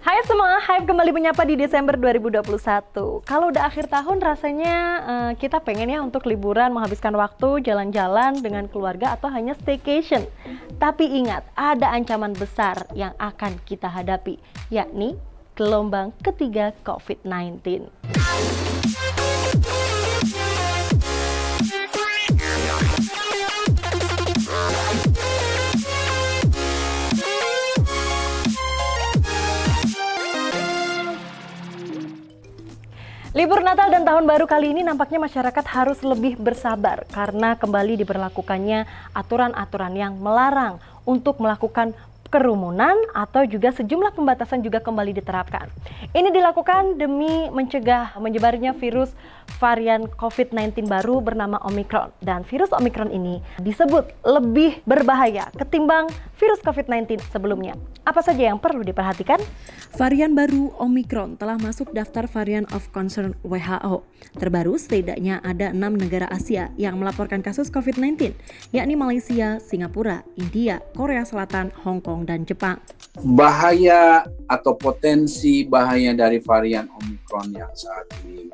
Hai semua, Hype kembali menyapa di Desember 2021. Kalau udah akhir tahun rasanya kita pengen ya untuk liburan, menghabiskan waktu, jalan-jalan dengan keluarga atau hanya staycation. Tapi ingat, ada ancaman besar yang akan kita hadapi, yakni gelombang ketiga COVID-19. Libur Natal dan Tahun Baru kali ini nampaknya masyarakat harus lebih bersabar karena kembali diberlakukannya aturan-aturan yang melarang untuk melakukan kerumunan atau juga sejumlah pembatasan juga kembali diterapkan. Ini dilakukan demi mencegah menyebarnya virus varian COVID-19 baru bernama Omicron. Dan virus Omicron ini disebut lebih berbahaya ketimbang virus COVID-19 sebelumnya. Apa saja yang perlu diperhatikan? Varian baru Omicron telah masuk daftar varian of concern WHO. Terbaru, setidaknya ada 6 negara Asia yang melaporkan kasus COVID-19, yakni Malaysia, Singapura, India, Korea Selatan, Hong Kong, dan Jepang. Bahaya atau potensi bahaya dari varian Omicron yang saat ini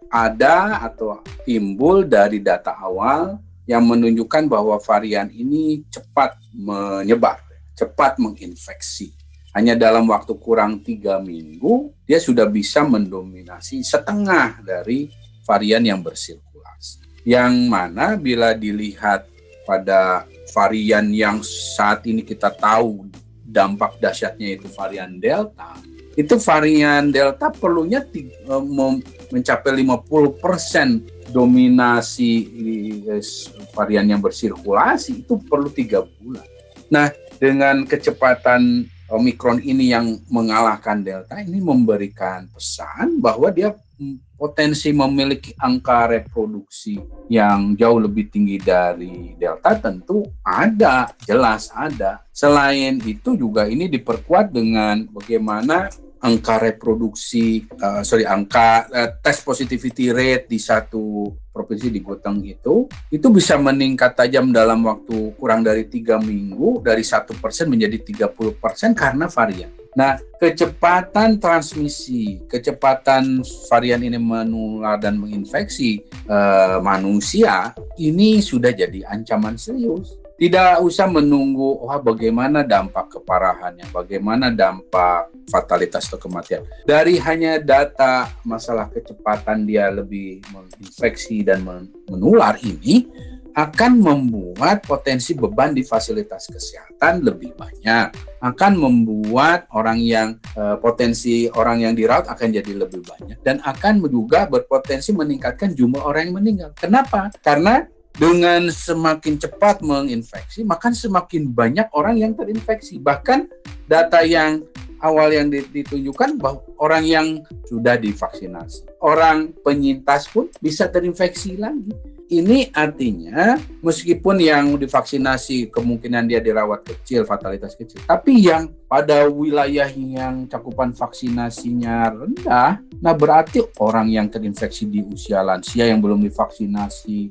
ada atau timbul dari data awal yang menunjukkan bahwa varian ini cepat menyebar, cepat menginfeksi. Hanya dalam waktu kurang 3 minggu, dia sudah bisa mendominasi setengah dari varian yang bersirkulasi. Yang mana bila dilihat pada varian yang saat ini kita tahu dampak dahsyatnya itu varian Delta, itu varian Delta perlunya mencapai 50% dominasi varian yang bersirkulasi, itu perlu 3 bulan. Nah, dengan kecepatan Omicron ini yang mengalahkan Delta, ini memberikan pesan bahwa dia potensi memiliki angka reproduksi yang jauh lebih tinggi dari Delta tentu ada, jelas ada. Selain itu juga ini diperkuat dengan bagaimana angka test positivity rate di satu provinsi di Gauteng itu bisa meningkat tajam dalam waktu kurang dari 3 minggu, dari 1% menjadi 30% karena varian. Nah, kecepatan transmisi, kecepatan varian ini menular dan menginfeksi manusia, ini sudah jadi ancaman serius. Tidak usah menunggu bagaimana dampak keparahannya, bagaimana dampak fatalitas atau kematian. Dari hanya data masalah kecepatan dia lebih menginfeksi dan menular ini akan membuat potensi beban di fasilitas kesehatan lebih banyak. Akan membuat potensi orang yang dirawat akan jadi lebih banyak. Dan akan juga berpotensi meningkatkan jumlah orang yang meninggal. Kenapa? Karena dengan semakin cepat menginfeksi, maka semakin banyak orang yang terinfeksi. Bahkan data yang awal yang ditunjukkan bahwa orang yang sudah divaksinasi, orang penyintas pun bisa terinfeksi lagi. Ini artinya meskipun yang divaksinasi kemungkinan dia dirawat kecil, fatalitas kecil, tapi yang pada wilayah yang cakupan vaksinasinya rendah, nah berarti orang yang terinfeksi di usia lansia yang belum divaksinasi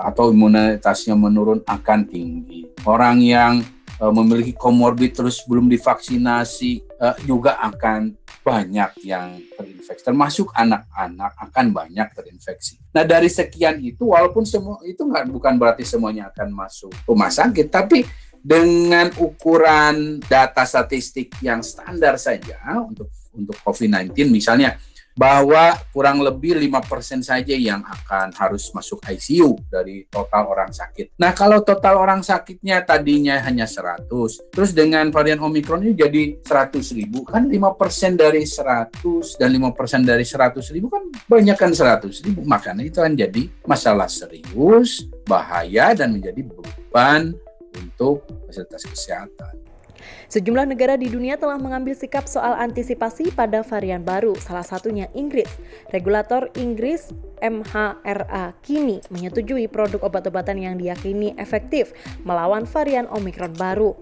atau imunitasnya menurun akan tinggi. Orang yang memiliki komorbid terus belum divaksinasi juga akan banyak yang terinfeksi, termasuk anak-anak akan banyak terinfeksi. Nah, dari sekian itu, walaupun semua itu bukan berarti semuanya akan masuk rumah sakit, tapi dengan ukuran data statistik yang standar saja untuk COVID-19 misalnya, bahwa kurang lebih 5% saja yang akan harus masuk ICU dari total orang sakit. Nah, kalau total orang sakitnya tadinya hanya 100, terus dengan varian Omicron ini jadi 100.000, kan 5% dari 100 dan 5% dari 100.000 kan banyak kan 100.000, makanya itu kan jadi masalah serius, bahaya, dan menjadi beban untuk fasilitas kesehatan. Sejumlah negara di dunia telah mengambil sikap soal antisipasi pada varian baru, salah satunya Inggris. Regulator Inggris MHRA kini menyetujui produk obat-obatan yang diyakini efektif melawan varian Omicron baru.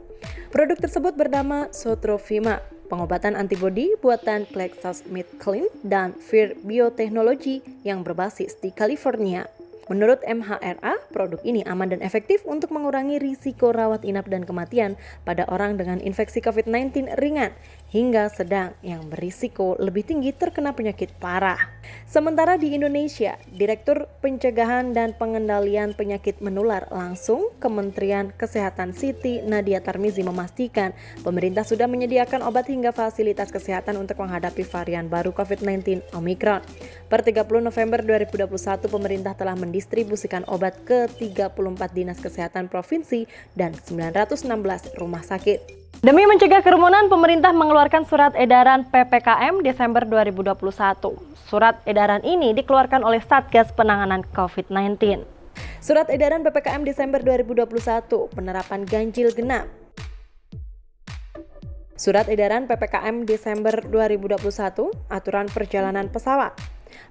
Produk tersebut bernama Sotrovimab, pengobatan antibodi buatan GlaxoSmithKline dan Vir Biotechnology yang berbasis di California. Menurut MHRA, produk ini aman dan efektif untuk mengurangi risiko rawat inap dan kematian pada orang dengan infeksi COVID-19 ringan hingga sedang yang berisiko lebih tinggi terkena penyakit parah. Sementara di Indonesia, Direktur Pencegahan dan Pengendalian Penyakit Menular langsung Kementerian Kesehatan Siti Nadia Tarmizi memastikan pemerintah sudah menyediakan obat hingga fasilitas kesehatan untuk menghadapi varian baru COVID-19 Omicron. Per 30 November 2021, pemerintah telah mendistribusikan obat ke 34 dinas kesehatan provinsi dan 916 rumah sakit. Demi mencegah kerumunan, pemerintah mengeluarkan surat edaran PPKM Desember 2021. Surat edaran ini dikeluarkan oleh Satgas Penanganan COVID-19. Surat edaran PPKM Desember 2021, penerapan ganjil genap. Surat edaran PPKM Desember 2021, aturan perjalanan pesawat.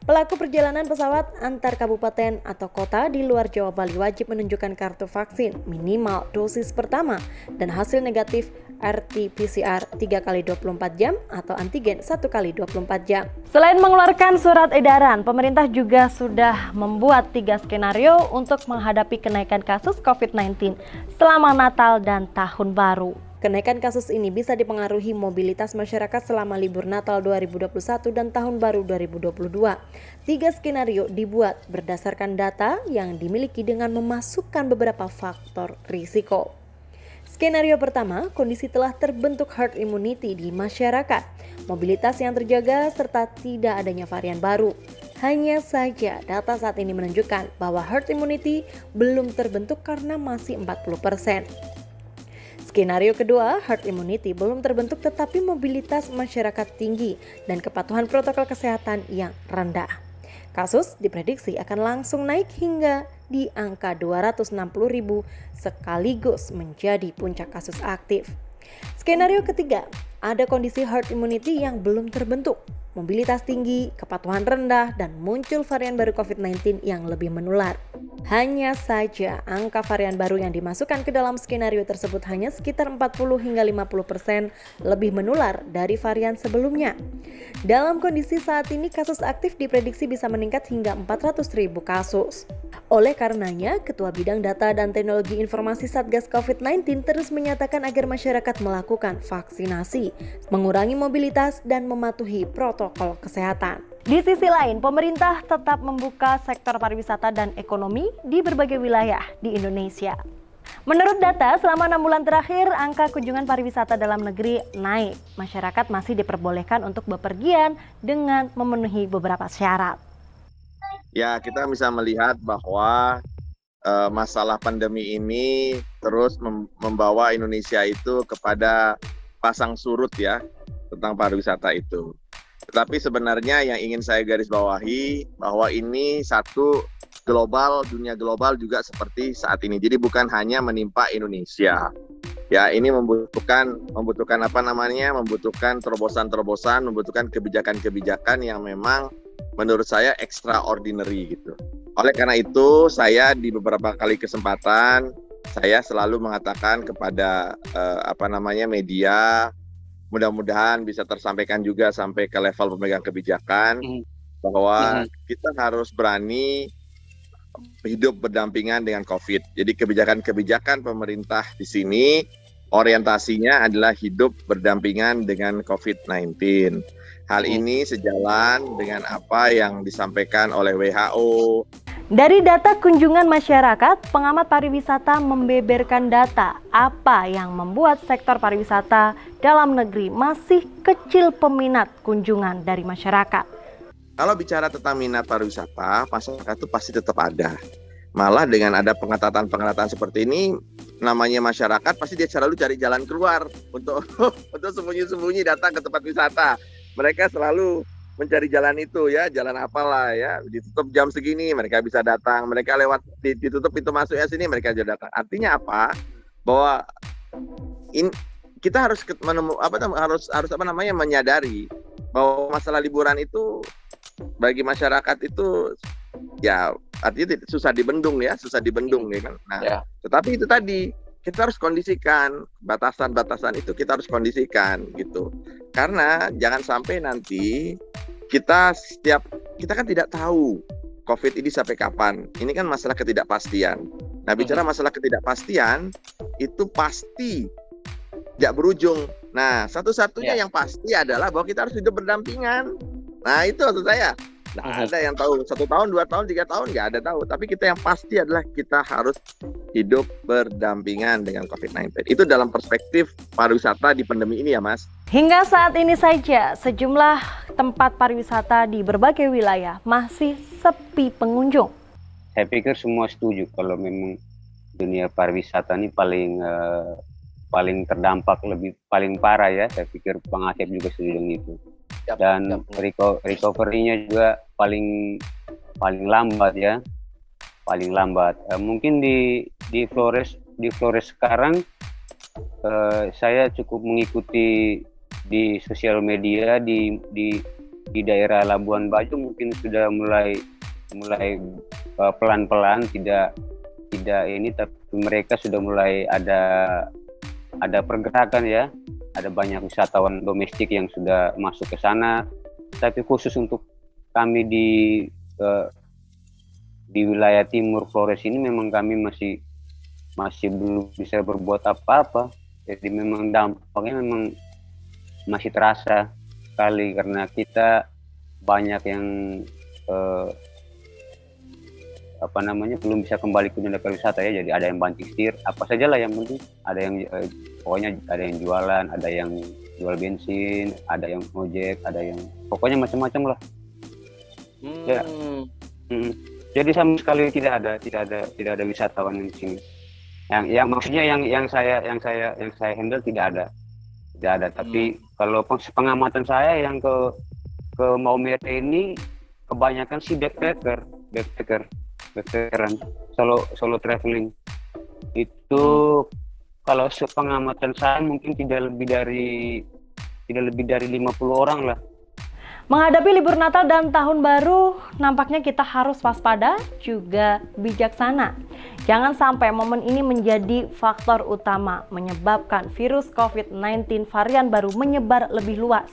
Pelaku perjalanan pesawat antar kabupaten atau kota di luar Jawa Bali wajib menunjukkan kartu vaksin minimal dosis pertama dan hasil negatif RT-PCR 3x24 jam atau antigen 1x24 jam. Selain mengeluarkan surat edaran, pemerintah juga sudah membuat 3 skenario untuk menghadapi kenaikan kasus COVID-19 selama Natal dan Tahun Baru. Kenaikan kasus ini bisa dipengaruhi mobilitas masyarakat selama libur Natal 2021 dan Tahun Baru 2022. 3 skenario dibuat berdasarkan data yang dimiliki dengan memasukkan beberapa faktor risiko. Skenario pertama, kondisi telah terbentuk herd immunity di masyarakat, mobilitas yang terjaga serta tidak adanya varian baru. Hanya saja data saat ini menunjukkan bahwa herd immunity belum terbentuk karena masih 40%. Skenario kedua, herd immunity belum terbentuk tetapi mobilitas masyarakat tinggi dan kepatuhan protokol kesehatan yang rendah. Kasus diprediksi akan langsung naik hingga di angka 260.000 sekaligus menjadi puncak kasus aktif. Skenario ketiga, ada kondisi herd immunity yang belum terbentuk, mobilitas tinggi, kepatuhan rendah, dan muncul varian baru COVID-19 yang lebih menular. Hanya saja angka varian baru yang dimasukkan ke dalam skenario tersebut hanya sekitar 40 hingga 50% lebih menular dari varian sebelumnya. Dalam kondisi saat ini kasus aktif diprediksi bisa meningkat hingga 400.000 kasus. Oleh karenanya, Ketua Bidang Data dan Teknologi Informasi Satgas COVID-19 terus menyatakan agar masyarakat melakukan vaksinasi, mengurangi mobilitas, dan mematuhi protokol kesehatan. Di sisi lain, pemerintah tetap membuka sektor pariwisata dan ekonomi di berbagai wilayah di Indonesia. Menurut data, selama 6 bulan terakhir, angka kunjungan pariwisata dalam negeri naik. Masyarakat masih diperbolehkan untuk bepergian dengan memenuhi beberapa syarat. Ya, kita bisa melihat bahwa masalah pandemi ini terus membawa Indonesia itu kepada pasang surut ya tentang pariwisata itu. Tetapi sebenarnya yang ingin saya garis bawahi bahwa ini satu global, dunia global juga seperti saat ini. Jadi bukan hanya menimpa Indonesia. Ya, ini membutuhkan membutuhkan terobosan-terobosan, membutuhkan kebijakan-kebijakan yang memang menurut saya extraordinary gitu. Oleh karena itu, saya di beberapa kali kesempatan saya selalu mengatakan kepada media, mudah-mudahan bisa tersampaikan juga sampai ke level pemegang kebijakan bahwa kita harus berani hidup berdampingan dengan COVID. Jadi kebijakan-kebijakan pemerintah di sini orientasinya adalah hidup berdampingan dengan COVID-19. Hal ini sejalan dengan apa yang disampaikan oleh WHO. Dari data kunjungan masyarakat, pengamat pariwisata membeberkan data apa yang membuat sektor pariwisata dalam negeri masih kecil peminat kunjungan dari masyarakat. Kalau bicara tentang minat pariwisata, masyarakat itu pasti tetap ada. Malah dengan ada pengetatan seperti ini, namanya masyarakat pasti dia selalu cari jalan keluar untuk sembunyi-sembunyi datang ke tempat wisata. Mereka selalu mencari jalan itu ya, jalan apalah ya, ditutup jam segini mereka bisa datang, mereka lewat ditutup pintu masuknya sini mereka bisa datang. Artinya apa? Bahwa kita harus menyadari bahwa masalah liburan itu bagi masyarakat itu ya artinya susah dibendung ya kan. Nah, tetapi itu tadi kita harus kondisikan batasan-batasan itu, kita harus kondisikan gitu. Karena jangan sampai nanti kita kan tidak tahu COVID ini sampai kapan. Ini kan masalah ketidakpastian. Nah, bicara masalah ketidakpastian itu pasti tidak berujung Nah, satu-satunya yang pasti adalah bahwa kita harus hidup berdampingan. Nah, itu maksud saya. Nggak ada yang tahu 1 tahun, 2 tahun, 3 tahun, nggak ada tahu. Tapi kita yang pasti adalah kita harus hidup berdampingan dengan COVID-19. Itu dalam perspektif pariwisata di pandemi ini ya, Mas. Hingga saat ini saja, sejumlah tempat pariwisata di berbagai wilayah masih sepi pengunjung. Saya pikir semua setuju kalau memang dunia pariwisata ini paling terdampak, paling parah ya. Saya pikir Bang Asep juga setuju dengan itu. Dan recovery-nya juga paling lambat ya, paling lambat. Mungkin di Flores sekarang saya cukup mengikuti di sosial media di daerah Labuan Bajo mungkin sudah mulai pelan-pelan tidak ini, tapi mereka sudah mulai ada pergerakan ya. Ada banyak wisatawan domestik yang sudah masuk ke sana. Tapi khusus untuk kami di wilayah timur Flores ini memang kami masih belum bisa berbuat apa-apa. Jadi memang dampaknya memang masih terasa sekali karena kita banyak yang belum bisa kembali ke dunia pariwisata ya. Jadi ada yang banting setir, apa sajalah yang penting ada yang pokoknya ada yang jualan, ada yang jual bensin, ada yang ojek, ada yang pokoknya macam-macam lah. Ya. Jadi sama sekali tidak ada wisatawan di sini. Yang maksudnya yang saya handle tidak ada. Tapi kalau pengamatan saya yang ke Maumere ini kebanyakan sih backpackeran, solo traveling. Itu kalau sepengamatan saya mungkin tidak lebih dari 50 orang lah. Menghadapi libur Natal dan Tahun Baru, nampaknya kita harus waspada juga bijaksana. Jangan sampai momen ini menjadi faktor utama menyebabkan virus COVID-19 varian baru menyebar lebih luas.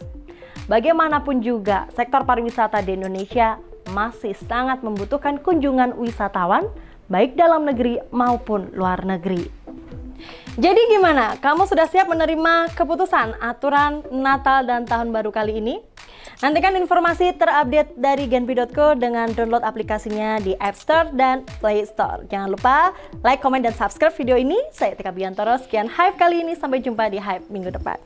Bagaimanapun juga, sektor pariwisata di Indonesia masih sangat membutuhkan kunjungan wisatawan, baik dalam negeri maupun luar negeri. Jadi gimana? Kamu sudah siap menerima keputusan aturan Natal dan Tahun Baru kali ini? Nantikan informasi terupdate dari genpi.co dengan download aplikasinya di App Store dan Play Store. Jangan lupa like, komen, dan subscribe video ini. Saya Tika Biantoro, sekian Hype kali ini. Sampai jumpa di Hype minggu depan.